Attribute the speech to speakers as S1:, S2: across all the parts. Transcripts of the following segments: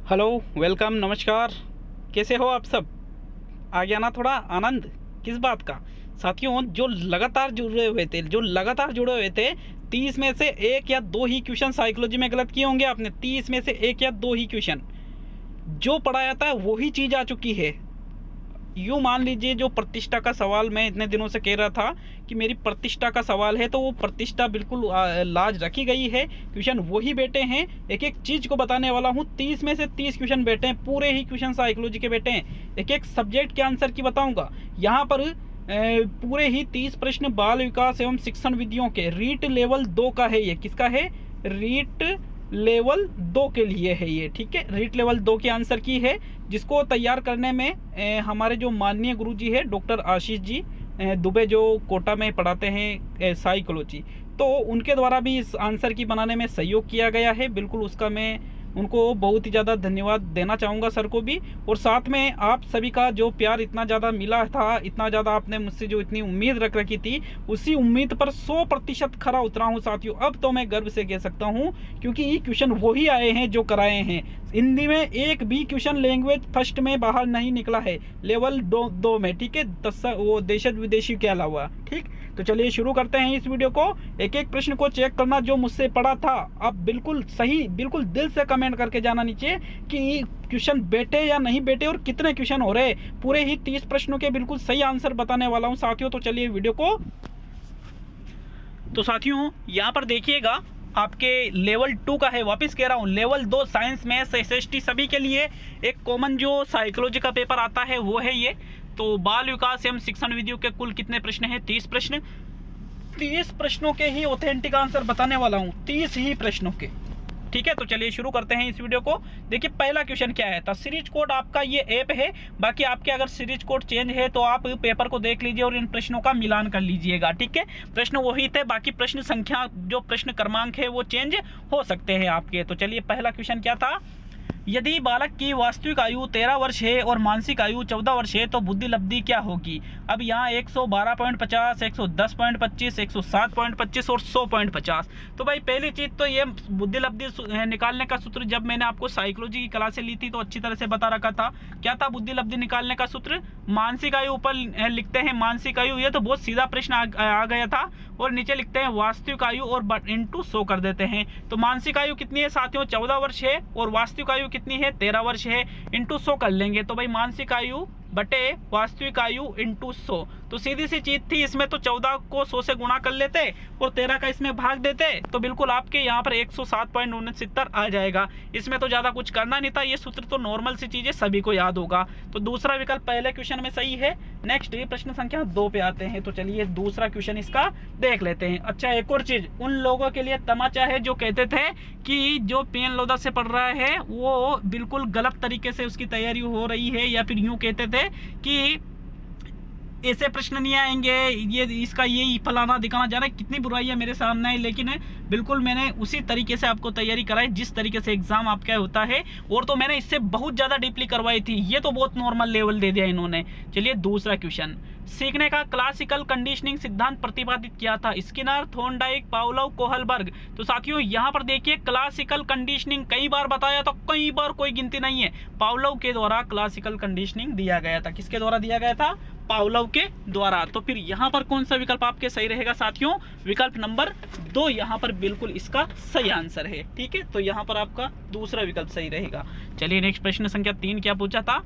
S1: Hello, welcome, नमस्कार। कैसे हो आप सब? आ गया ना थोड़ा आनंद? किस बात का? साथियों, जो लगातार जुड़े हुए थे 30 में से एक या दो ही क्वेश्चन साइकोलॉजी में गलत किए होंगे आपने। 30 में से एक या दो ही क्वेश्चन जो पढ़ाया था वही चीज़ आ चुकी है। यूँ मान लीजिए, जो प्रतिष्ठा का सवाल मैं इतने दिनों से कह रहा था कि मेरी प्रतिष्ठा का सवाल है, तो वो प्रतिष्ठा बिल्कुल लाज रखी गई है। क्वेश्चन वही बेटे हैं, एक एक चीज़ को बताने वाला हूँ। 30 में से 30 क्वेश्चन बेटे हैं, पूरे ही क्वेश्चन साइकोलॉजी के बेटे हैं। एक एक सब्जेक्ट के आंसर की बताऊँगा यहाँ पर। पूरे ही 30 प्रश्न बाल विकास एवं शिक्षण विधियों के रीट लेवल 2 का है। ये किसका है? रीट लेवल 2 के लिए है ये, ठीक है। रीट लेवल 2 के आंसर की है, जिसको तैयार करने में हमारे जो माननीय गुरुजी है डॉक्टर आशीष जी दुबे, जो कोटा में पढ़ाते हैं साइकोलॉजी, तो उनके द्वारा भी इस आंसर की बनाने में सहयोग किया गया है। बिल्कुल उसका मैं उनको बहुत ही ज़्यादा धन्यवाद देना चाहूँगा, सर को भी। और साथ में आप सभी का जो प्यार इतना ज़्यादा मिला था, इतना ज़्यादा आपने मुझसे जो इतनी उम्मीद रख रखी थी, उसी उम्मीद पर 100% खरा उतरा हूँ साथियों। अब तो मैं गर्व से कह सकता हूँ, क्योंकि ये क्वेश्चन वही आए हैं जो कराए हैं। हिंदी में एक भी क्वेश्चन लैंग्वेज फर्स्ट में बाहर नहीं निकला है, लेवल 2 में, ठीक है। वो देशी विदेशी के अलावा, ठीक। तो चलिए शुरू करते हैं इस वीडियो को। एक एक प्रश्न को चेक करना जो मुझसे पढ़ा था, आप बिल्कुल सही, बिल्कुल दिल से कमेंट करके जाना नीचे कि क्वेश्चन बेटे या नहीं बेटे और कितने क्वेश्चन हो रहे। पूरे ही 30 प्रश्नों के बिल्कुल सही आंसर बताने वाला हूं साथियों। तो चलिए वीडियो को। तो साथियों, यहाँ पर देखिएगा, आपके लेवल 2 का है। वापस कह रहा हूँ, लेवल 2 साइंस मैथ्स एसएसटी सभी के लिए एक कॉमन जो साइकोलॉजी का पेपर आता है वो है ये। तो बाल विकास एवं शिक्षण विधियों के कुल कितने प्रश्न हैं? 30 प्रश्न। 30 प्रश्नों के ही ऑथेंटिक आंसर बताने वाला हूँ, 30 ही प्रश्नों के, ठीक है। तो चलिए शुरू करते हैं इस वीडियो को। देखिए पहला क्वेश्चन क्या है था। सीरीज कोड आपका ये ऐप है, बाकी आपके अगर सीरीज कोड चेंज है तो आप पेपर को देख लीजिए और इन प्रश्नों का मिलान कर लीजिएगा, ठीक है। प्रश्न वही थे, बाकी प्रश्न संख्या, जो प्रश्न क्रमांक है वो चेंज हो सकते हैं आपके। तो चलिए पहला क्वेश्चन क्या था। यदि बालक की वास्तविक आयु 13 वर्ष है और मानसिक आयु 14 वर्ष है तो बुद्धि लब्धि क्या होगी? अब यहाँ 112.50, 110.25, 107.25 और 100.50। तो भाई पहली चीज़ तो ये बुद्धि लब्धि निकालने का सूत्र जब मैंने आपको साइकोलॉजी की क्लासें ली थी तो अच्छी तरह से बता रखा था। क्या था बुद्धि लब्धि निकालने का सूत्र? मानसिक आयु ऊपर लिखते हैं मानसिक आयु, ये तो बहुत सीधा प्रश्न आ गया था, और नीचे लिखते हैं वास्तविक आयु और इंटू 100 कर देते हैं। तो मानसिक आयु कितनी है साथियों? 14 वर्ष है, और वास्तविक आयु कितनी है? 13 वर्ष है, इंटू 100 कर लेंगे। तो भाई मानसिक आयु बटे वास्तविक आयु इंटू 100। तो सीधी सी चीज थी, इसमें तो 14 को 100 से गुणा कर लेते और 13 का इसमें भाग देते, तो बिल्कुल आपके यहाँ पर 107.69 आ जाएगा। इसमें तो ज़्यादा कुछ करना नहीं था, ये सूत्र तो नॉर्मल सी चीज़ है, सभी को याद होगा। तो दूसरा विकल्प पहले क्वेश्चन में सही है। नेक्स्ट ये प्रश्न संख्या 2 पे आते हैं। तो चलिए दूसरा क्वेश्चन इसका देख लेते हैं। अच्छा, एक और चीज़ उन लोगों के लिए तमाचा है जो कहते थे कि जो पीएन लोधा से पढ़ रहा है वो बिल्कुल गलत तरीके से उसकी तैयारी हो रही है, या फिर यूँ कहते थे कि ऐसे प्रश्न नहीं आएंगे, ये इसका यही फलाना दिखाना जा रहा है। कितनी बुराई है मेरे सामने है, लेकिन बिल्कुल मैंने उसी तरीके से आपको तैयारी कराई जिस तरीके से एग्जाम आपका होता है, और तो मैंने इससे बहुत ज़्यादा डीपली करवाई थी। ये तो बहुत नॉर्मल लेवल दे दिया इन्होंने। चलिए दूसरा क्वेश्चन। सीखने का क्लासिकल कंडीशनिंग सिद्धांत प्रतिपादित किया था? Skinner, Thorndike, Pavlov, Kohlberg. तो साथियों यहाँ पर देखिए, क्लासिकल कंडीशनिंग कई बार बताया तो कई बार कोई गिनती नहीं है। पावलोव के द्वारा क्लासिकल कंडीशनिंग दिया गया था। किसके द्वारा दिया गया था? पावलोव के द्वारा। तो फिर यहाँ पर कौन सा विकल्प आपके सही रहेगा साथियों? विकल्प नंबर 2 यहाँ पर बिल्कुल इसका सही आंसर है, ठीक है। तो यहाँ पर आपका दूसरा विकल्प सही रहेगा। चलिए नेक्स्ट प्रश्न संख्या 3 क्या पूछा था।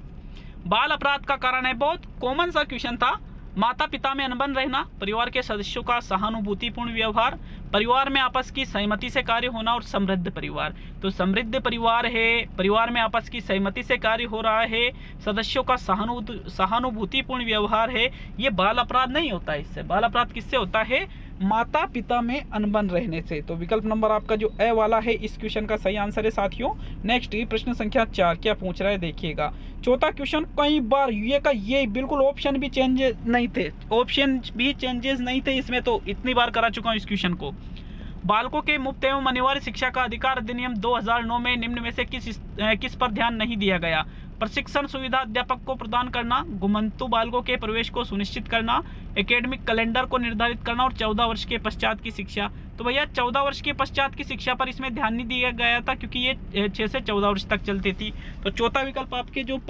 S1: बाल अपराध का कारण है, बहुत कॉमन सा क्वेश्चन था। माता पिता में अनबन रहना, परिवार के सदस्यों का सहानुभूतिपूर्ण व्यवहार, परिवार में आपस की सहमति से कार्य होना और समृद्ध परिवार। तो समृद्ध परिवार है, परिवार में आपस की सहमति से कार्य हो रहा है, सदस्यों का सहानुभूतिपूर्ण व्यवहार है, ये बाल अपराध नहीं होता है। इससे बाल अपराध किससे होता है? माता पिता में अनबन रहने से। तो विकल्प नंबर आपका जो ए वाला है इस क्वेश्चन का सही आंसर है साथियों। नेक्स्ट प्रश्न संख्या 4 क्या पूछ रहा है देखिएगा। चौथा क्वेश्चन कई बार ये बिल्कुल ऑप्शन भी चेंजेस नहीं थे, ऑप्शन भी चेंजेस नहीं थे इसमें, तो इतनी बार करा चुका हूँ इस क्वेश्चन को। बालकों के मुफ्त एवं अनिवार्य शिक्षा का अधिकार अधिनियम 2009 में निम्न में से किस पर ध्यान नहीं दिया गया? प्रशिक्षण सुविधा अध्यापक को प्रदान करना, घुमंतु बालकों के प्रवेश को सुनिश्चित करना, एकेडमिक कैलेंडर को निर्धारित करना और 14 वर्ष के पश्चात की शिक्षा। तो भैया 14 वर्ष के पश्चात की शिक्षा पर इसमें ध्यान नहीं दिया गया था, क्योंकि ये 6 से 14 वर्ष तक चलती थी। तो चौथा विकल्प आपके जो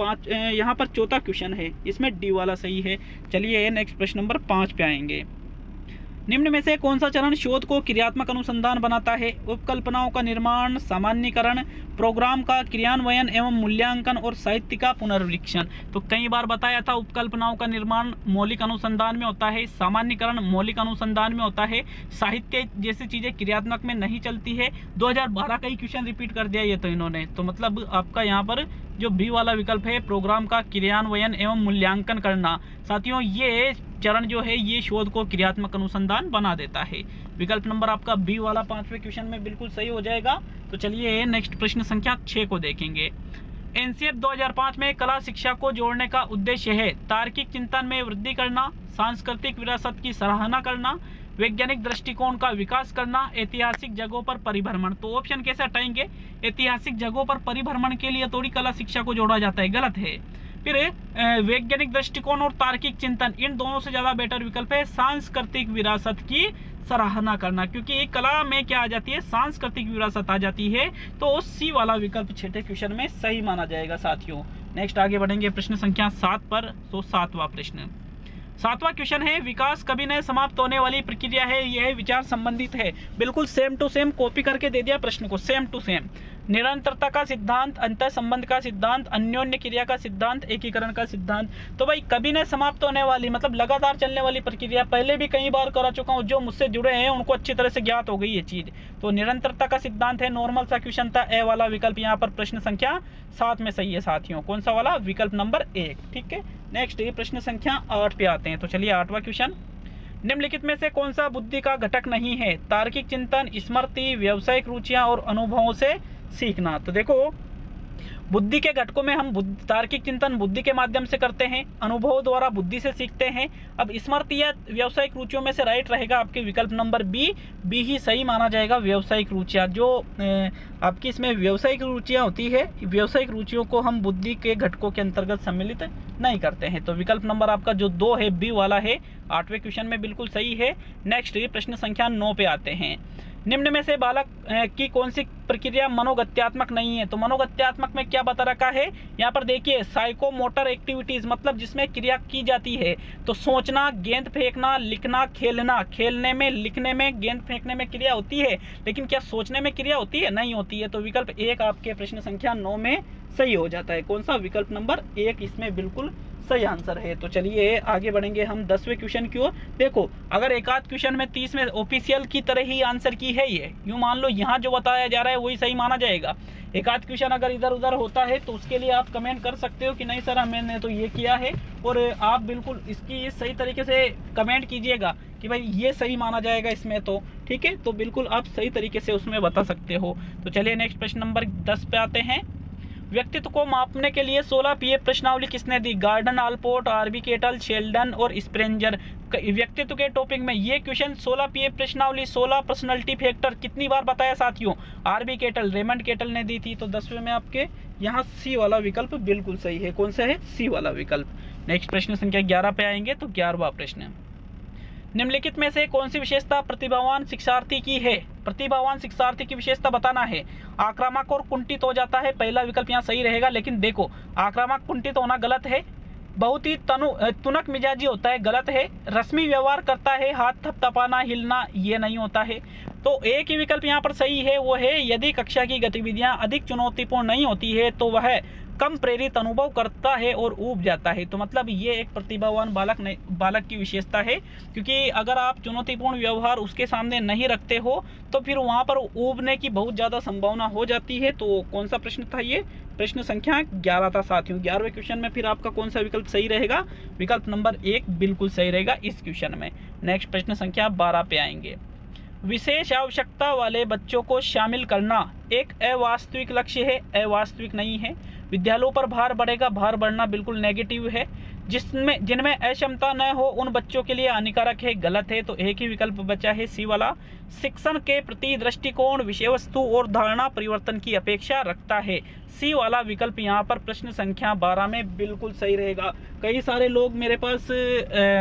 S1: यहाँ पर चौथा क्वेश्चन है इसमें डी वाला सही है। चलिए नेक्स्ट प्रश्न नंबर 5 पे आएंगे। निम्न में से कौन सा चरण शोध को क्रियात्मक अनुसंधान बनाता है? उपकल्पनाओं का निर्माण, सामान्यीकरण, प्रोग्राम का क्रियान्वयन एवं मूल्यांकन और साहित्य का पुनर्वीक्षण। तो कई बार बताया था उपकल्पनाओं का निर्माण मौलिक अनुसंधान में होता है, सामान्यीकरण मौलिक अनुसंधान में होता है, साहित्य जैसी चीजें क्रियात्मक में नहीं चलती है। 2012 का ही क्वेश्चन रिपीट कर दिया ये तो इन्होंने। तो मतलब आपका यहाँ पर जो बी वाला विकल्प है, प्रोग्राम का क्रियान्वयन एवं मूल्यांकन करना, साथियों ये चरण जो है ये शोध को क्रियात्मक अनुसंधान बना देता है। विकल्प नंबर आपका बी वाला 5वें क्वेश्चन में बिल्कुल सही हो जाएगा। तो चलिए नेक्स्ट प्रश्न संख्या 6 को देखेंगे। एनसीएफ 2005 में कला शिक्षा को जोड़ने का उद्देश्य है तार्किक चिंतन में वृद्धि करना, सांस्कृतिक विरासत की सराहना करना, वैज्ञानिक दृष्टिकोण का विकास करना, ऐतिहासिक जगहों पर परिभ्रमण। तो ऑप्शन कैसे हटाएंगे? ऐतिहासिक जगहों पर परिभ्रमण के लिए थोड़ी कला शिक्षा को जोड़ा जाता है, गलत है। फिर वैज्ञानिक दृष्टिकोण और तार्किक चिंतन, इन दोनों से ज्यादा बेटर विकल्प है सांस्कृतिक विरासत की सराहना करना, क्योंकि कला में क्या आ जाती है? सांस्कृतिक विरासत आ जाती है। तो सी वाला विकल्प छठे क्वेश्चन में सही माना जाएगा साथियों। नेक्स्ट आगे बढ़ेंगे प्रश्न संख्या 7 पर। तो 7वां प्रश्न, 7वां क्वेश्चन है विकास कभी न समाप्त होने वाली प्रक्रिया है, यह विचार संबंधित है। बिल्कुल सेम टू सेम कॉपी करके दे दिया प्रश्न को, सेम टू सेम। निरंतरता का सिद्धांत, अंतर संबंध का सिद्धांत, अन्योन्य क्रिया का सिद्धांत, एकीकरण का सिद्धांत। तो भाई कभी न समाप्त होने वाली मतलब लगातार चलने वाली प्रक्रिया, पहले भी कई बार करा चुका हूँ, जो मुझसे जुड़े हैं उनको अच्छी तरह से ज्ञात हो गई ये चीज। तो निरंतरता का सिद्धांत है, नॉर्मल सा क्वेश्चन था, ए वाला विकल्प यहाँ पर प्रश्न संख्या 7 में सही है साथियों। कौन सा वाला? विकल्प नंबर 1, ठीक है। नेक्स्ट ये प्रश्न संख्या 8 पे आते हैं। तो चलिए 8वां क्वेश्चन, निम्नलिखित में से कौन सा बुद्धि का घटक नहीं है? तार्किक चिंतन, स्मृति, व्यावसायिक रुचियां और अनुभवों से सीखना। तो देखो बुद्धि के घटकों में हम तार्किक चिंतन बुद्धि के माध्यम से करते हैं, अनुभव द्वारा बुद्धि से सीखते हैं। अब स्मृति या व्यावसायिक रुचियों में से राइट रहेगा आपके विकल्प नंबर बी ही सही माना जाएगा। व्यावसायिक रुचियां जो आपकी इसमें व्यावसायिक रुचियां होती है, व्यावसायिक रुचियों को हम बुद्धि के घटकों के अंतर्गत सम्मिलित नहीं करते हैं। तो विकल्प नंबर आपका जो 2 है, बी वाला है, 8वें क्वेश्चन में बिल्कुल सही है। नेक्स्ट ये प्रश्न संख्या 9 पे आते हैं। निम्न में से बालक की कौन सी प्रक्रिया मनोगत्यात्मक नहीं है? तो मनोगत्यात्मक में क्या बता रखा है यहाँ पर? देखिए साइकोमोटर एक्टिविटीज, मतलब जिसमें क्रिया की जाती है। तो सोचना, गेंद फेंकना, लिखना, खेलना। खेलने में, लिखने में, गेंद फेंकने में क्रिया होती है, लेकिन क्या सोचने में क्रिया होती है? नहीं होती है। तो विकल्प 1 आपके प्रश्न संख्या 9 में सही हो जाता है। कौन सा? विकल्प नंबर 1 इसमें बिल्कुल सही आंसर है। तो चलिए आगे बढ़ेंगे हम 10वें क्वेश्चन की ओर। देखो अगर एक आध क्वेश्चन में 30 में ऑफिशियल की तरह ही आंसर की है, ये यूँ मान लो यहाँ जो बताया जा रहा है वही सही माना जाएगा। एक आध क्वेश्चन अगर इधर उधर होता है तो उसके लिए आप कमेंट कर सकते हो कि नहीं सर मैंने तो ये किया है, और आप बिल्कुल इसकी सही तरीके से कमेंट कीजिएगा कि भाई ये सही माना जाएगा इसमें, तो ठीक है। तो बिल्कुल आप सही तरीके से उसमें बता सकते हो। तो चलिए नेक्स्ट प्रश्न नंबर 10 पे आते हैं। व्यक्तित्व को मापने के लिए 16 पीएफ प्रश्नावली किसने दी? Gordon, Allport, RB Cattell, Sheldon और स्प्रेंजर। व्यक्तित्व के टॉपिक में ये क्वेश्चन 16 पीएफ प्रश्नावली, 16 पर्सनालिटी फैक्टर कितनी बार बताया साथियों? आरबी केटल, रेमंड केटल ने दी थी। तो 10वें में आपके यहाँ सी वाला विकल्प बिल्कुल सही है। कौन सा है? सी वाला विकल्प। नेक्स्ट प्रश्न संख्या 11 पे आएंगे। तो 11वां प्रश्न, निम्नलिखित में से कौन सी विशेषता प्रतिभावान शिक्षार्थी की है? प्रतिभावान शिक्षार्थी की विशेषता बताना है। आक्रामक और कुंठित हो जाता है, पहला विकल्प यहाँ सही रहेगा। लेकिन देखो आक्रामक कुंठित होना गलत है। बहुत ही तुनक मिजाजी होता है, गलत है। रस्मी व्यवहार करता है, हाथ थपथपाना, हिलना, ये नहीं होता है। तो एक ही विकल्प यहाँ पर सही है, वो है यदि कक्षा की गतिविधियाँ अधिक चुनौतीपूर्ण नहीं होती है तो वह कम प्रेरित अनुभव करता है और ऊब जाता है। तो मतलब ये एक प्रतिभावान बालक की विशेषता है, क्योंकि अगर आप चुनौतीपूर्ण व्यवहार उसके सामने नहीं रखते हो तो फिर वहाँ पर ऊबने की बहुत ज़्यादा संभावना हो जाती है। तो कौन सा प्रश्न था ये? प्रश्न संख्या 11 था साथियों। 11वें क्वेश्चन में फिर आपका कौन सा विकल्प सही रहेगा? विकल्प नंबर 1 बिल्कुल सही रहेगा इस क्वेश्चन में। नेक्स्ट प्रश्न संख्या 12 पे आएंगे। विशेष आवश्यकता वाले बच्चों को शामिल करना एक अवास्तविक लक्ष्य है, अवास्तविक नहीं है। विद्यालयों पर भार बढ़ेगा, भार बढ़ना बिल्कुल नेगेटिव है। जिनमें अक्षमता न हो उन बच्चों के लिए हानिकारक है, गलत है। तो एक ही विकल्प बचा है सी वाला। शिक्षण के प्रति दृष्टिकोण विषय वस्तु और धारणा परिवर्तन की अपेक्षा रखता है, सी वाला विकल्प यहाँ पर प्रश्न संख्या 12 में बिल्कुल सही रहेगा। कई सारे लोग मेरे पास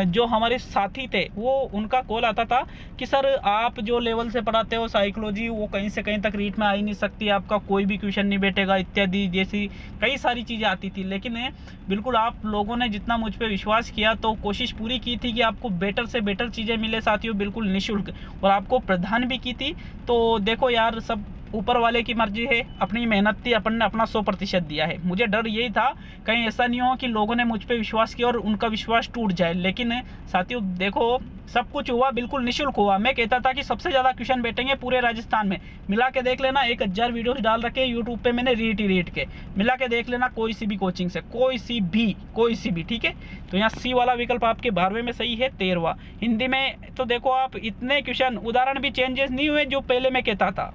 S1: जो हमारे साथी थे वो उनका कॉल आता था कि सर आप जो लेवल से पढ़ाते हो साइकोलॉजी वो कहीं से कहीं तक रीट में आ ही नहीं सकती, आपका कोई भी क्वेश्चन नहीं बैठेगा इत्यादि जैसी कई सारी चीज़ें आती थी। लेकिन बिल्कुल आप लोगों ने जितना मुझ पर विश्वास किया तो कोशिश पूरी की थी कि आपको बेटर से बेटर चीज़ें मिले साथियों, बिल्कुल निःशुल्क, और आपको प्रदान भी की थी। तो देखो यार, सब ऊपर वाले की मर्जी है, अपनी मेहनत थी, अपन ने अपना 100% दिया है। मुझे डर यही था कहीं ऐसा नहीं हो कि लोगों ने मुझ पे विश्वास किया और उनका विश्वास टूट जाए। लेकिन साथियों देखो, सब कुछ हुआ बिल्कुल निःशुल्क हुआ। मैं कहता था कि सबसे ज़्यादा क्वेश्चन बैठेंगे पूरे राजस्थान में, मिला के देख लेना। 1000 वीडियोस डाल रखे यूट्यूब पे मैंने रीट के, मिला के देख लेना कोई सी भी कोचिंग से, कोई सी भी, ठीक है। तो यहाँ सी वाला विकल्प आपके 12वें में सही है। 13वां हिंदी में तो देखो आप, इतने क्वेश्चन उदाहरण भी चेंजेस नहीं हुए जो पहले मैं कहता था।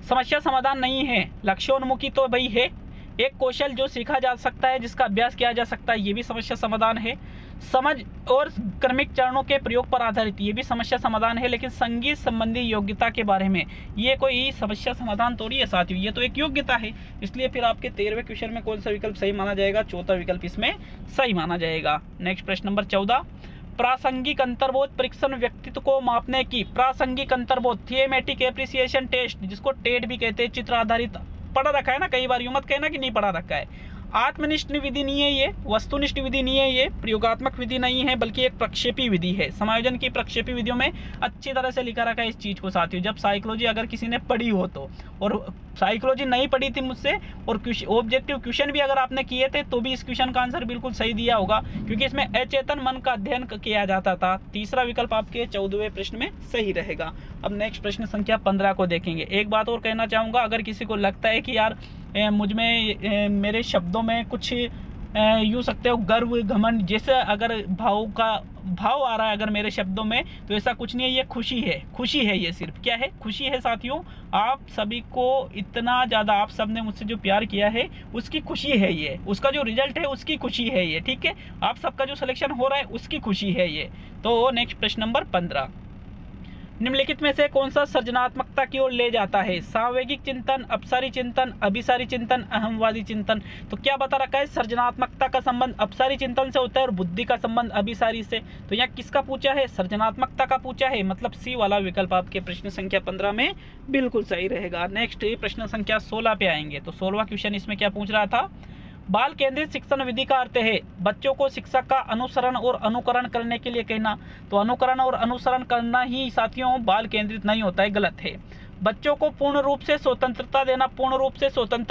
S1: समस्या समाधान नहीं है, लक्ष्योन्मुखी तो भाई है। एक कौशल जो सीखा जा सकता है, जिसका अभ्यास किया जा सकता है, ये भी समस्या समाधान है। समझ और क्रमिक चरणों के प्रयोग पर आधारित, ये भी समस्या समाधान है। लेकिन संगीत संबंधी योग्यता के बारे में ये कोई समस्या समाधान थोड़ी है साथियों, ये तो एक योग्यता है। इसलिए फिर आपके 13वें क्वेश्चन में कौन सा विकल्प सही माना जाएगा? चौथा विकल्प इसमें सही माना जाएगा। नेक्स्ट प्रश्न नंबर 14, प्रासंगिक अंतर्बोध परीक्षण व्यक्तित्व को मापने की, प्रासंगिक अंतर्बोध थियमेटिक एप्रिसिएशन टेस्ट, जिसको टेट भी कहते हैं, चित्र आधारित, पढ़ा रखा है ना कई बार, यूं मत कहना कि नहीं पढ़ा रखा है। आत्मनिष्ठ विधि नहीं है ये, वस्तुनिष्ठ विधि नहीं है ये, प्रयोगात्मक विधि नहीं है, बल्कि एक प्रक्षेपी विधि है। समायोजन की प्रक्षेपी विधियों में अच्छी तरह से लिखा रखा है इस चीज़ को साथियों। जब साइकोलॉजी अगर किसी ने पढ़ी हो तो, और साइकोलॉजी नहीं पढ़ी थी मुझसे और ऑब्जेक्टिव क्वेश्चन भी अगर आपने किए थे तो भी इस क्वेश्चन का आंसर बिल्कुल सही दिया होगा, क्योंकि इसमें अचेतन मन का अध्ययन किया जाता था। तीसरा विकल्प आपके 14वें प्रश्न में सही रहेगा। अब नेक्स्ट प्रश्न संख्या 15 को देखेंगे। एक बात और कहना चाहूँगा, अगर किसी को लगता है कि यार मुझ में मेरे शब्दों में कुछ यूँ सकते हो गर्व घमंड जैसे अगर भाव आ रहा है अगर मेरे शब्दों में, तो ऐसा कुछ नहीं है, ये खुशी है। ये सिर्फ क्या है? खुशी है साथियों। आप सभी को इतना ज़्यादा, आप सब ने मुझसे जो प्यार किया है उसकी खुशी है ये, उसका जो रिजल्ट है उसकी खुशी है ये, ठीक है। आप सबका जो सिलेक्शन हो रहा है उसकी खुशी है ये। तो नेक्स्ट प्रश्न नंबर 15, निम्नलिखित में से कौन सा सृजनात्मकता की ओर ले जाता है? सावेगिक चिंतन, अपसारी चिंतन, अभिसारी चिंतन, अहमवादी चिंतन। तो क्या बता रखा है? सृजनात्मकता का संबंध अपसारी चिंतन से होता है और बुद्धि का संबंध अभिसारी से। तो यहाँ किसका पूछा है? सृजनात्मकता का पूछा है, मतलब सी वाला विकल्प आपके प्रश्न संख्या 15 में बिल्कुल सही रहेगा। नेक्स्ट प्रश्न संख्या 16 पे आएंगे। तो 16वां क्वेश्चन इसमें क्या पूछ रहा था? बाल केंद्रित शिक्षण विधि का अर्थ है बच्चों को शिक्षक का अनुसरण और अनुकरण करने के लिए कहना। तो अनुकरण और अनुसरण करना ही साथियों बाल केंद्रित नहीं होता है, गलत है। बच्चों को पूर्ण रूप से स्वतंत्रता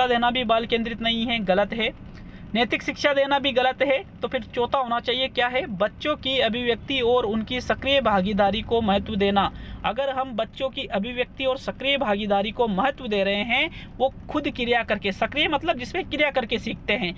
S1: देना भी बाल केंद्रित नहीं है, गलत है। नैतिक शिक्षा देना भी गलत है। तो फिर चौथा होना चाहिए क्या है? बच्चों की अभिव्यक्ति और उनकी सक्रिय भागीदारी को महत्व देना। अगर हम बच्चों की अभिव्यक्ति और सक्रिय भागीदारी को महत्व दे रहे हैं, वो खुद क्रिया करके, सक्रिय मतलब जिसमें क्रिया करके सीखते हैं,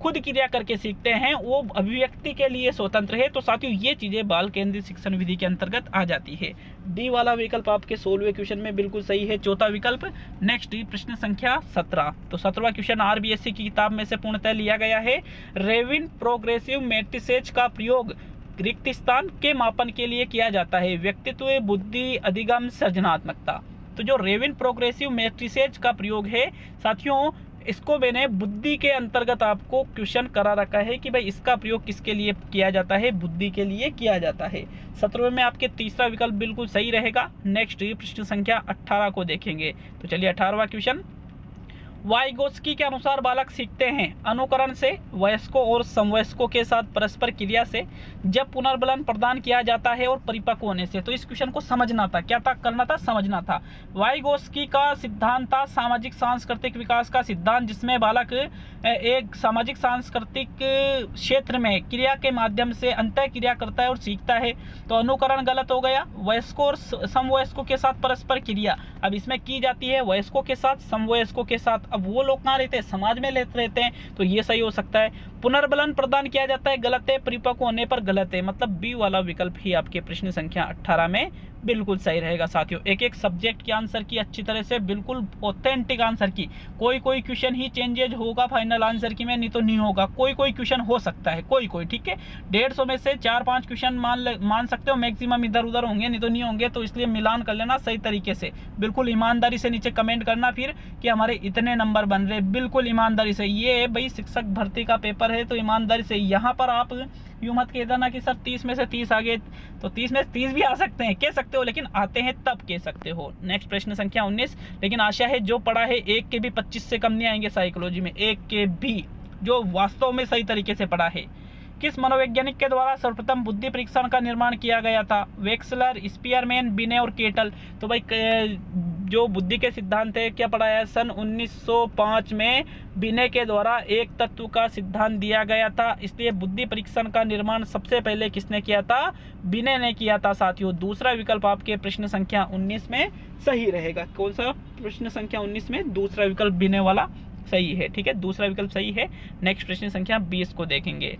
S1: खुद क्रिया करके सीखते हैं, वो अभिव्यक्ति के लिए स्वतंत्र है। तो साथियों ये चीज़ें बाल केंद्रित शिक्षण विधि के अंतर्गत आ जाती है। डी वाला विकल्प आपके 16वें क्वेश्चन में बिल्कुल सही है, चौथा विकल्प। नेक्स्ट प्रश्न संख्या 17। तो 17वां क्वेश्चन RBSC की किताब में से पूर्णतः लिया गया है। रेविन प्रोग्रेसिव मैट्रिसेज का प्रयोग रिक्त स्थान के मापन के लिए किया जाता है। व्यक्तित्व, बुद्धि, अधिगम, सृजनात्मकता। तो जो रेविन प्रोग्रेसिव मैट्रिसेज का प्रयोग है साथियों, इसको मैंने बुद्धि के अंतर्गत आपको क्वेश्चन करा रखा है कि भाई इसका प्रयोग किसके लिए किया जाता है? बुद्धि के लिए किया जाता है। 17वें में आपके तीसरा विकल्प बिल्कुल सही रहेगा। नेक्स्ट प्रश्न संख्या 18 को देखेंगे। तो चलिए 18वां क्वेश्चन। वाइगोस्की के अनुसार बालक सीखते हैं अनुकरण से, वयस्कों और समवयस्कों के साथ परस्पर क्रिया से, जब पुनर्बलन प्रदान किया जाता है और परिपक्व होने से। तो इस क्वेश्चन को समझना था, क्या था करना था? समझना था। वाइगोस्की का सिद्धांत था सामाजिक सांस्कृतिक विकास का सिद्धांत, जिसमें बालक एक सामाजिक सांस्कृतिक क्षेत्र में क्रिया के माध्यम से अंतः क्रिया करता है और सीखता है। तो अनुकरण गलत हो गया। वयस्कों और समवयस्कों के साथ परस्पर क्रिया, अब इसमें की जाती है वयस्कों के साथ, समवयस्कों के साथ। अब वो लोग कहाँ रहते हैं? समाज में रहते हैं, तो ये सही हो सकता है। पुनर्बलन प्रदान किया जाता है, गलत है। परिपक्व होने पर, गलत है। मतलब बी वाला विकल्प ही आपके प्रश्न संख्या 18 में बिल्कुल सही रहेगा साथियों। एक एक सब्जेक्ट के आंसर की अच्छी तरह से, बिल्कुल ऑथेंटिक आंसर की, कोई कोई क्वेश्चन ही चेंजेज होगा फाइनल आंसर की में, नहीं तो नहीं होगा। कोई कोई क्वेश्चन हो सकता है, कोई कोई, ठीक है। 150 में से 4-5 क्वेश्चन मान सकते हो, मैक्सिमम इधर उधर होंगे, नहीं तो नहीं होंगे। तो इसलिए मिलान कर लेना सही तरीके से, बिल्कुल ईमानदारी से नीचे कमेंट करना फिर कि हमारे इतने नंबर बन रहे, बिल्कुल ईमानदारी से। ये भाई शिक्षक भर्ती का पेपर है, तो ईमानदारी से। यहाँ पर आप यूं मत कह देना कि सर 30 में से 30 आ गए, तो 30 में से 30 भी आ सकते हैं, कह सकते हो, लेकिन आते हैं तब कह सकते हो। नेक्स्ट प्रश्न संख्या 19। लेकिन आशा है जो पढ़ा है एक के भी 25 से कम नहीं आएंगे साइकोलॉजी में, एक के भी, जो वास्तव में सही तरीके से पढ़ा है। किस मनोवैज्ञानिक के द्वारा सर्वप्रथम बुद्धि परीक्षण का निर्माण किया गया था? वेक्सलर, स्पीयरमैन, बिने और केटल। तो भाई जो बुद्धि के सिद्धांत है, क्या पढ़ाया? सन 1905 में बिने के द्वारा एक तत्व का सिद्धांत दिया गया था। इसलिए बुद्धि परीक्षण का निर्माण सबसे पहले किसने किया था? बिने ने किया था साथियों। दूसरा विकल्प आपके प्रश्न संख्या 19 में सही रहेगा। कौन सा प्रश्न संख्या 19 में? दूसरा विकल्प बिने वाला सही है, ठीक है, दूसरा विकल्प सही है। नेक्स्ट प्रश्न संख्या 20 को देखेंगे।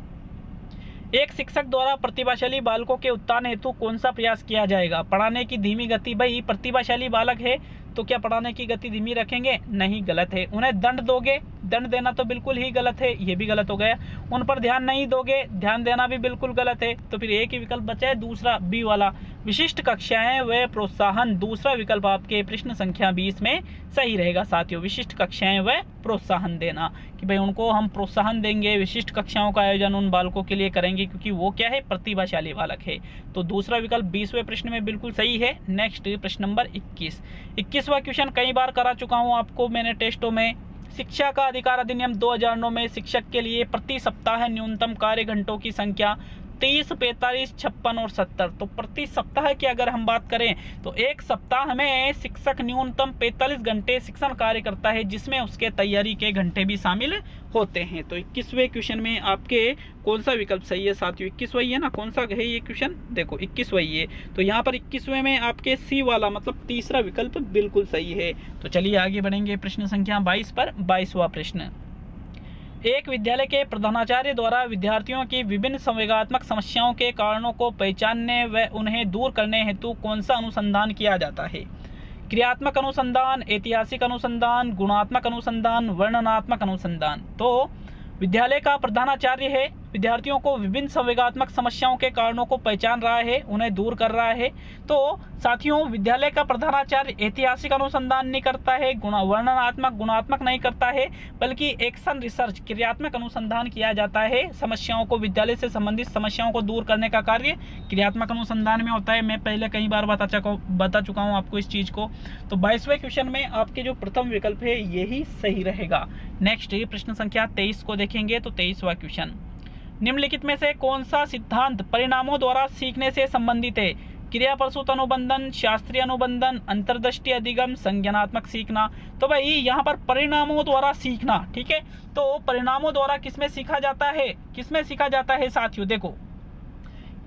S1: एक शिक्षक द्वारा प्रतिभाशाली बालकों के उत्थान हेतु कौन सा प्रयास किया जाएगा? पढ़ाने की धीमी गति। भाई प्रतिभाशाली बालक है तो क्या पढ़ाने की गति धीमी रखेंगे? नहीं, गलत है। उन्हें दंड दोगे? दंड देना तो बिल्कुल ही गलत है, ये भी गलत हो गया। उन पर ध्यान नहीं दोगे? ध्यान देना भी बिल्कुल गलत है। तो फिर एक ही विकल्प बचा है, दूसरा बी वाला। विशिष्ट कक्षाएं व प्रोत्साहन, दूसरा विकल्प आपके प्रश्न संख्या 20 में सही रहेगा साथियों। विशिष्ट कक्षाएं व प्रोत्साहन देना, कि भाई उनको हम प्रोत्साहन देंगे, विशिष्ट कक्षाओं का आयोजन उन बालकों के लिए करेंगे, क्योंकि वो क्या है? प्रतिभाशाली बालक है। तो दूसरा विकल्प 20वें प्रश्न में बिल्कुल सही है। नेक्स्ट प्रश्न नंबर 21वां क्वेश्चन कई बार करा चुका हूँ आपको मैंने टेस्टों में। शिक्षा का अधिकार अधिनियम 2009 में शिक्षक के लिए प्रति सप्ताह न्यूनतम कार्य घंटों की संख्या 30, 45, 56 और 70। तो प्रति सप्ताह की अगर हम बात करें तो एक सप्ताह में शिक्षक न्यूनतम 45 घंटे शिक्षण कार्य करता है, जिसमें उसके तैयारी के घंटे भी शामिल होते हैं। तो 21वें क्वेश्चन में आपके कौन सा विकल्प सही है साथियों? 21 वही है ना? कौन सा है ये क्वेश्चन? देखो 21 वही है। तो यहाँ पर 21वें में आपके सी वाला मतलब तीसरा विकल्प बिल्कुल सही है। तो चलिए आगे बढ़ेंगे प्रश्न संख्या 22 पर। 22वां प्रश्न। एक विद्यालय के प्रधानाचार्य द्वारा विद्यार्थियों की विभिन्न संवेगात्मक समस्याओं के कारणों को पहचानने व उन्हें दूर करने हेतु कौन सा अनुसंधान किया जाता है? क्रियात्मक अनुसंधान, ऐतिहासिक अनुसंधान, गुणात्मक अनुसंधान, वर्णनात्मक अनुसंधान। तो विद्यालय का प्रधानाचार्य है, विद्यार्थियों को विभिन्न संवेगात्मक समस्याओं के कारणों को पहचान रहा है, उन्हें दूर कर रहा है। तो साथियों विद्यालय का प्रधानाचार्य ऐतिहासिक अनुसंधान नहीं करता है, वर्णनात्मक गुणात्मक नहीं करता है, बल्कि एक्शन रिसर्च क्रियात्मक अनुसंधान किया जाता है। समस्याओं को, विद्यालय से संबंधित समस्याओं को दूर करने का कार्य क्रियात्मक अनुसंधान में होता है। मैं पहले कई बार बता चुका हूँ आपको इस चीज़ को। तो 22वें क्वेश्चन में आपके जो प्रथम विकल्प है यही सही रहेगा। नेक्स्ट प्रश्न संख्या 23 को देखेंगे। तो 23वां क्वेश्चन। निम्नलिखित में से कौन सा सिद्धांत परिणामों द्वारा सीखने से संबंधित है? क्रिया प्रसूत अनुबंधन, शास्त्रीय अनुबंधन, अंतर्दृष्टि अधिगम, संज्ञानात्मक सीखना। तो भाई यहाँ पर परिणामों द्वारा सीखना, ठीक है। तो परिणामों द्वारा किसमें सीखा जाता है? किसमें सीखा जाता है साथियों? देखो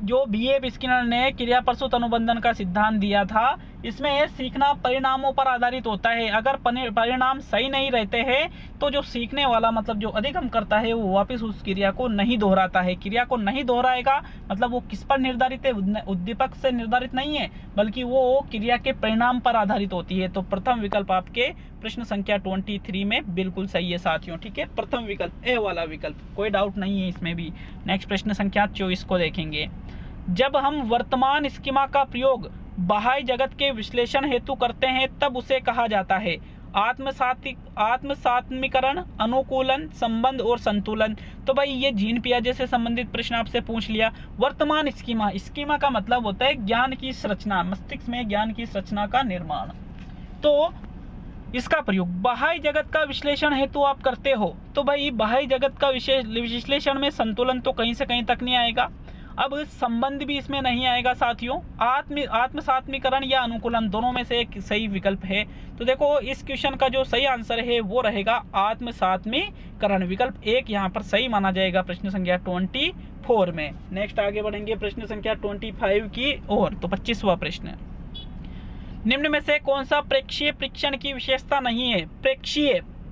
S1: जो B.F. स्किनर ने क्रिया प्रसूत अनुबंधन का सिद्धांत दिया था, इसमें सीखना परिणामों पर आधारित होता है। अगर परिणाम सही नहीं रहते हैं तो जो सीखने वाला मतलब जो अधिगम करता है वो वापस उस क्रिया को नहीं दोहराता है। क्रिया को नहीं दोहराएगा मतलब वो किस पर निर्धारित है? उद्दीपक से निर्धारित नहीं है, बल्कि वो क्रिया के परिणाम पर आधारित होती है। तो प्रथम विकल्प आपके प्रश्न संख्या 23 में बिल्कुल सही है साथियों, ठीक है। प्रथम विकल्प ए वाला विकल्प, कोई डाउट नहीं है इसमें भी। नेक्स्ट प्रश्न संख्या 24 को देखेंगे। जब हम वर्तमान स्कीमा का प्रयोग बाह्य जगत के विश्लेषण हेतु करते हैं तब उसे कहा जाता है आत्मसात्मीकरण, अनुकूलन, संबंध और संतुलन। तो भाई ये जीन पियाजे से संबंधित प्रश्न आपसे पूछ लिया। वर्तमान स्कीमा, स्कीमा का मतलब होता है ज्ञान की संरचना, मस्तिष्क में ज्ञान की संरचना का निर्माण। तो इसका प्रयोग बाह्य जगत का विश्लेषण हेतु आप करते हो, तो भाई बाह्य जगत का विश्लेषण में संतुलन तो कहीं से कहीं तक नहीं आएगा। अब संबंध भी इसमें नहीं आएगा साथियों। आत्मसात्मीकरण या अनुकूलन दोनों में से एक सही विकल्प है। तो देखो इस क्वेश्चन का जो सही आंसर है वो रहेगा आत्मसात्मीकरण। विकल्प 1 यहाँ पर सही माना जाएगा प्रश्न संख्या 24 में। नेक्स्ट आगे बढ़ेंगे प्रश्न संख्या 25 की ओर। तो 25वां प्रश्न। निम्न में से कौन सा प्रेक्षीय परीक्षण की विशेषता नहीं है?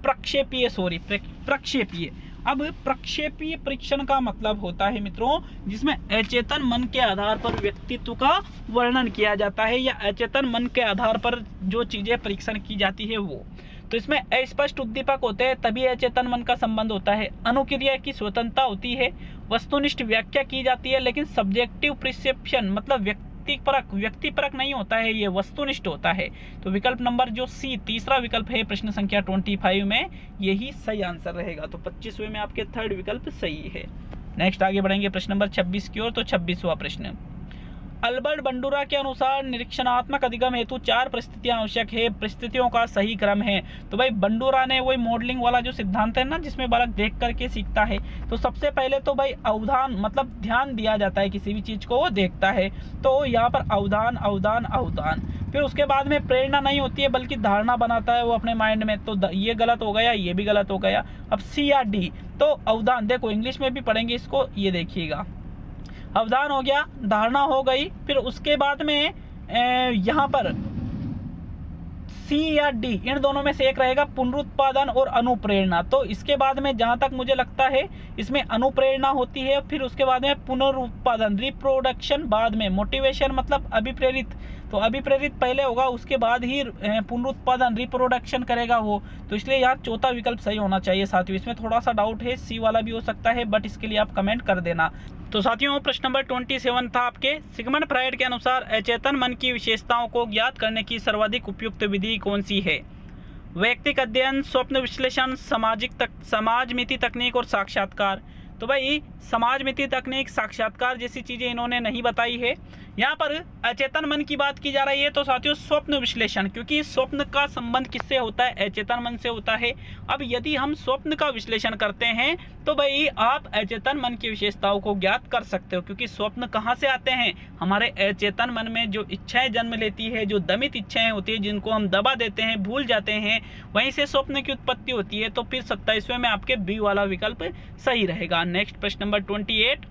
S1: प्रक्षेपीय अब प्रक्षेपीय परीक्षण का मतलब होता है मित्रों जिसमें अचेतन मन के आधार पर व्यक्तित्व का वर्णन किया जाता है या अचेतन मन के आधार पर जो चीजें परीक्षण की जाती है वो। तो इसमें अस्पष्ट उद्दीपक होते हैं तभी अचेतन मन का संबंध होता है। अनुक्रिया की स्वतंत्रता होती है, वस्तुनिष्ठ व्याख्या की जाती है, लेकिन सब्जेक्टिव प्रिसेप्शन मतलब व्यक्तिपरक नहीं होता है, ये वस्तुनिष्ठ होता है। तो विकल्प नंबर जो सी तीसरा विकल्प है प्रश्न संख्या 25 में यही सही आंसर रहेगा। तो 25वें में आपके थर्ड विकल्प सही है। नेक्स्ट आगे बढ़ेंगे प्रश्न नंबर 26 की ओर। तो 26वां प्रश्न, अल्बर्ट बंडूरा के अनुसार निरीक्षणात्मक अधिगम हेतु 4 परिस्थितियां आवश्यक है, परिस्थितियों का सही क्रम है। तो भाई बंडूरा ने वही मॉडलिंग वाला जो सिद्धांत है ना जिसमें बालक देख करके सीखता है। तो सबसे पहले तो भाई अवधान मतलब ध्यान दिया जाता है, किसी भी चीज को वो देखता है। तो यहाँ पर अवधान अवधान अवधान, फिर उसके बाद में प्रेरणा नहीं होती है बल्कि धारणा बनाता है वो अपने माइंड में। तो ये गलत हो गया, ये भी गलत हो गया। अब सी या डी। तो अवधान देखो इंग्लिश में भी पढ़ेंगे इसको, ये देखिएगा अवधान हो गया, धारणा हो गई, फिर उसके बाद में यहाँ पर सी या डी इन दोनों में से एक रहेगा पुनरुत्पादन और अनुप्रेरणा। तो इसके बाद में जहां तक मुझे लगता है इसमें अनुप्रेरणा होती है, फिर उसके बाद में पुनरुत्पादन रिप्रोडक्शन बाद में, मोटिवेशन मतलब अभिप्रेरित। तो अभिप्रेरित पहले होगा उसके बाद ही पुनरुत्पादन रिप्रोडक्शन करेगा वो। तो इसलिए यार चौथा विकल्प सही होना चाहिए साथियों। इसमें थोड़ा सा डाउट है, सी वाला भी हो सकता है बट इसके लिए आप कमेंट कर देना। तो साथियों प्रश्न नंबर 27 था आपके, सिगमंड फ्रायड के अनुसार अचेतन मन की विशेषताओं को ज्ञात करने की सर्वाधिक उपयुक्त विधि कौन सी है? वैयक्तिक अध्ययन, स्वप्न विश्लेषण, समाज मिति तकनीक और साक्षात्कार। तो भाई समाज मिति तकनीक, साक्षात्कार जैसी चीजें इन्होंने नहीं बताई है। यहाँ पर अचेतन मन की बात की जा रही है। तो साथियों स्वप्न विश्लेषण, क्योंकि स्वप्न का संबंध किससे होता है? अचेतन मन से होता है। अब यदि हम स्वप्न का विश्लेषण करते हैं तो भाई आप अचेतन मन की विशेषताओं को ज्ञात कर सकते हो, क्योंकि स्वप्न कहाँ से आते हैं? हमारे अचेतन मन में जो इच्छाएं जन्म लेती है, जो दमित इच्छाएं होती है जिनको हम दबा देते हैं, भूल जाते हैं, वहीं से स्वप्न की उत्पत्ति होती है। तो फिर 27वें में आपके बी वाला विकल्प सही रहेगा। नेक्स्ट प्रश्न नंबर 28,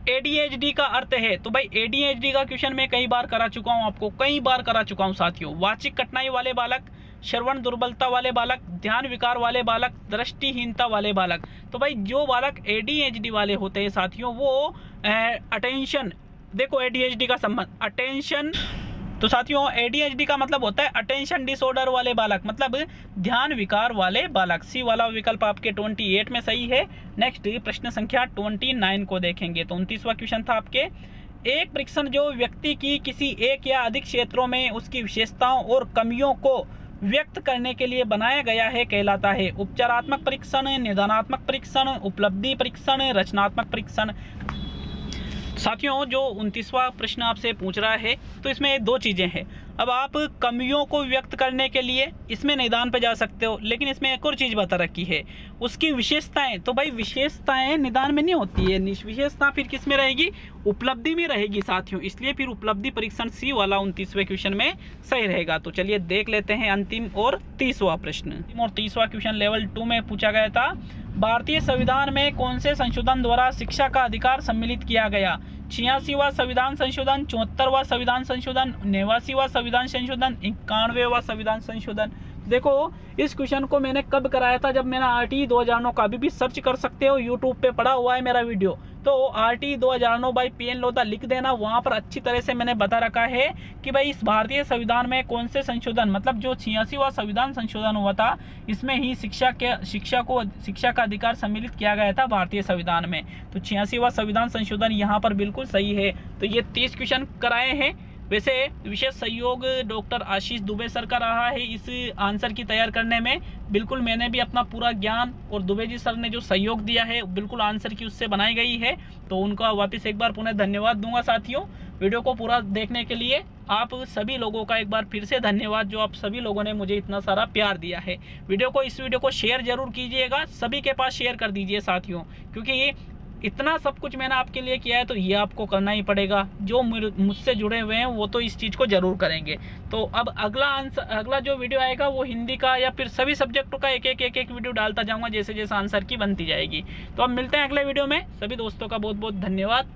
S1: ADHD का अर्थ है। तो भाई ADHD का क्वेश्चन मैं कई बार करा चुका हूँ, आपको कई बार करा चुका हूँ साथियों। वाचिक कठिनाई वाले बालक, श्रवण दुर्बलता वाले बालक, ध्यान विकार वाले बालक, दृष्टिहीनता वाले बालक। तो भाई जो बालक ADHD वाले होते हैं साथियों वो अटेंशन, देखो ADHD का संबंध अटेंशन। तो साथियों ADHD का मतलब होता है अटेंशन डिसऑर्डर वाले बालक, मतलब ध्यान विकार वाले बालक। सी वाला विकल्प आपके 28 में सही है। नेक्स्ट प्रश्न संख्या 29 को देखेंगे। तो 29वां क्वेश्चन था आपके, एक परीक्षण जो व्यक्ति की किसी एक या अधिक क्षेत्रों में उसकी विशेषताओं और कमियों को व्यक्त करने के लिए बनाया गया है कहलाता है? उपचारात्मक परीक्षण, निदानात्मक परीक्षण, उपलब्धि परीक्षण, रचनात्मक परीक्षण। साथियों जो 29वां प्रश्न आपसे पूछ रहा है तो इसमें 2 चीज़ें हैं। अब आप कमियों को व्यक्त करने के लिए इसमें निदान पे जा सकते हो, लेकिन इसमें एक और चीज़ बता रखी है उसकी विशेषताएं। तो भाई विशेषताएं निदान में नहीं होती है, विशेषता फिर किस में रहेगी? उपलब्धि में रहेगी साथियों। इसलिए फिर उपलब्धि परीक्षण सी वाला 29वें क्वेश्चन में सही रहेगा। तो चलिए देख लेते हैं अंतिम और 30वां प्रश्न। और 30वां क्वेश्चन लेवल 2 में पूछा गया था, भारतीय संविधान में कौन से संशोधन द्वारा शिक्षा का अधिकार सम्मिलित किया गया? 86वां संविधान संशोधन, 74वां संविधान संशोधन, 89वां संविधान संशोधन, 91वां संविधान संशोधन। देखो इस क्वेश्चन को मैंने कब कराया था? जब मैंने RTE 2009 का, अभी भी सर्च कर सकते हो यूट्यूब पे पड़ा हुआ है मेरा वीडियो। तो RTE 2009 बाई PN लोधा लिख देना, वहाँ पर अच्छी तरह से मैंने बता रखा है कि भाई इस भारतीय संविधान में कौन से संशोधन, मतलब जो 86वां संविधान संशोधन हुआ था इसमें ही शिक्षा का अधिकार सम्मिलित किया गया था भारतीय संविधान में। तो 86वां संविधान संशोधन यहाँ पर बिल्कुल सही है। तो ये 30 क्वेश्चन कराए हैं। वैसे विशेष सहयोग डॉक्टर आशीष दुबे सर का रहा है इस आंसर की तैयार करने में। बिल्कुल मैंने भी अपना पूरा ज्ञान और दुबे जी सर ने जो सहयोग दिया है बिल्कुल आंसर की उससे बनाई गई है। तो उनका वापस एक बार पुनः धन्यवाद दूंगा साथियों वीडियो को पूरा देखने के लिए। आप सभी लोगों का एक बार फिर से धन्यवाद जो आप सभी लोगों ने मुझे इतना सारा प्यार दिया है। इस वीडियो को शेयर जरूर कीजिएगा, सभी के पास शेयर कर दीजिए साथियों, क्योंकि इतना सब कुछ मैंने आपके लिए किया है तो ये आपको करना ही पड़ेगा। जो मुझसे जुड़े हुए हैं वो तो इस चीज़ को ज़रूर करेंगे। तो अब अगला जो वीडियो आएगा वो हिंदी का या फिर सभी सब्जेक्टों का एक एक वीडियो डालता जाऊंगा जैसे जैसे आंसर की बनती जाएगी। तो अब मिलते हैं अगले वीडियो में। सभी दोस्तों का बहुत बहुत धन्यवाद।